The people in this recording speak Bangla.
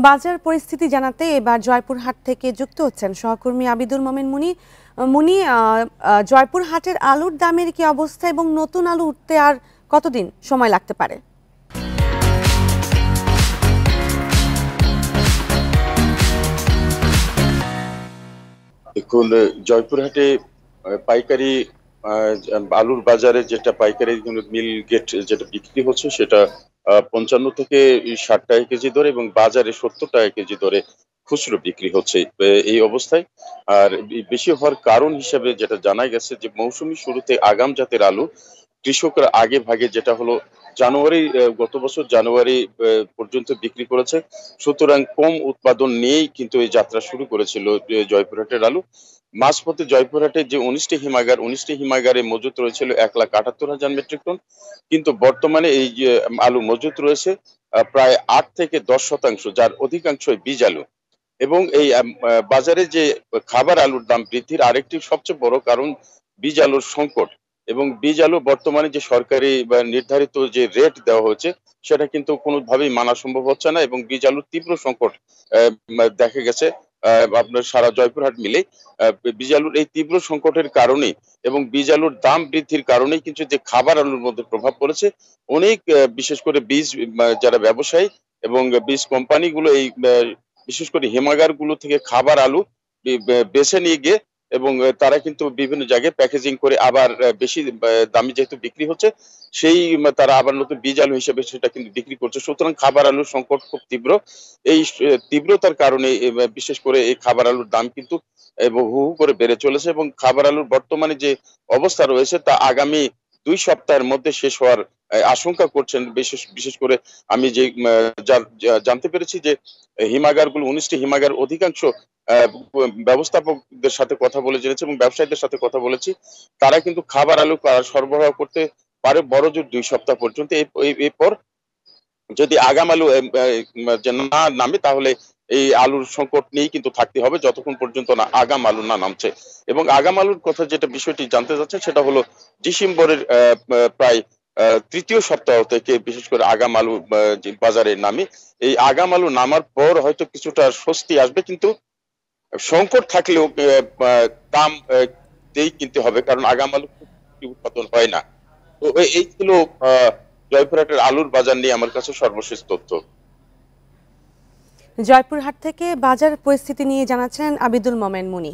বাজার পরিস্থিতি জানাতে এবার জয়পুরহাট থেকে যুক্ত হচ্ছেন সহকর্মী আবিদুল মোমেন মুনি। জয়পুরহাটের আলুর দামের কি অবস্থা এবং নতুন আলু উঠতে আর কতদিন সময় লাগতে পারে? দেখুন, জয়পুরহাটে পাইকারি আলুর বাজারে যেটা পাইকারি মিল গেট যেটা বিক্রি হচ্ছে সেটা ৫৫ থেকে ৬০ টাকা কেজি দরে এবং বাজারে ৭০ টাকা কেজি দরে খুচরো বিক্রি হচ্ছে এই অবস্থায়। আর বেশি হওয়ার কারণ হিসেবে যেটা জানা গেছে যে মৌসুমী শুরুতে আগাম জাতের আলু কৃষকরা আগে ভাগে যেটা হলো জানুয়ারি, গত বছর জানুয়ারি পর্যন্ত বিক্রি করেছে। সুতরাং কম উৎপাদন নিয়েই কিন্তু এই যাত্রা শুরু করেছিল জয়পুরহাটের আলু। মাঝপথে জয়পুরহাটে যে ১৯টি হিমাগারে মজুত রয়েছিল ১,৭৮,০০০ মেট্রিক টন, কিন্তু বর্তমানে এই যে আলু মজুত রয়েছে প্রায় ৮ থেকে ১০%, যার অধিকাংশই বীজ আলু। এবং এই বাজারে যে খাবার আলুর দাম বৃদ্ধির আরেকটি সবচেয়ে বড় কারণ বীজ আলুর সংকট। এবং বীজ আলু বর্তমানে যে সরকারি বা নির্ধারিত যে রেট দেওয়া হচ্ছে সেটা কিন্তু কোনোভাবেই মানা সম্ভব হচ্ছে না এবং বীজ আলুর তীব্র সংকট দেখা গেছে আপনার সারা জয়পুরহাট মিলে। বীজ আলুর এই তীব্র সংকটের কারণে এবং বীজ আলুর দাম বৃদ্ধির কারণেই কিন্তু যে খাবার আলুর মধ্যে প্রভাব পড়েছে। অনেক বিশেষ করে বীজ যারা ব্যবসায়ী এবং বীজ কোম্পানিগুলো এই বিশেষ করে হিমাগার গুলো থেকে খাবার আলু বেছে নিয়ে গিয়ে এবং তারা কিন্তু বিভিন্ন জায়গায় প্যাকেজিং করে আবার বেশি দামে যেহেতু বিক্রি হচ্ছে সেই তারা আবার নতুন বীজ আলু হিসেবে সেটা কিন্তু বিক্রি করছে। সুতরাং খাবার আলুর সংকট খুব তীব্র। এই তীব্রতার কারণে বিশেষ করে এই খাবার আলুর দাম কিন্তু হু হু করে বেড়ে চলেছে এবং খাবার আলুর বর্তমানে যে অবস্থা রয়েছে তা আগামী ২ সপ্তাহের মধ্যে শেষ হওয়ার আশঙ্কা করছেন। বিশেষ করে আমি যে জানতে পেরেছি যে হিমাগারগুলো ১৯টি হিমাগার অধিকাংশ ব্যবস্থাপকদের সাথে কথা বলে জেনেছি এবং ব্যবসায়ীদের সাথে কথা বলেছি। তারা কিন্তু খাবার আলু সরবরাহ করতে পারে বড়জোর ২ সপ্তাহ পর্যন্ত। এরপর যদি আগাম আলু যে না নামে তাহলে এই আলুর সংকট নিয়েই কিন্তু থাকতে হবে যতক্ষণ পর্যন্ত না আগাম আলু না নামছে। এবং আগাম আলুর কথা যেটা বিষয়টি জানতে চাচ্ছেন সেটা হলো ডিসেম্বরের প্রায় ৩য় সপ্তাহ থেকে বিশেষ করে আগাম আলু যে বাজারে নামে। এই আগাম আলু নামার পর হয়তো কিছুটা স্বস্তি আসবে, কিন্তু সংকট থাকলেও দাম দিয়েই কিনতে হবে, কারণ আগাম আলু উৎপাদন হয় না। তো এই ছিল জয়পুরহাটের আলুর বাজার নিয়ে আমার কাছে সর্বশেষ তথ্য। জয়পুরহাট থেকে বাজার পরিস্থিতি নিয়ে জানাচ্ছেন আবিদুল মোমেন মুনি।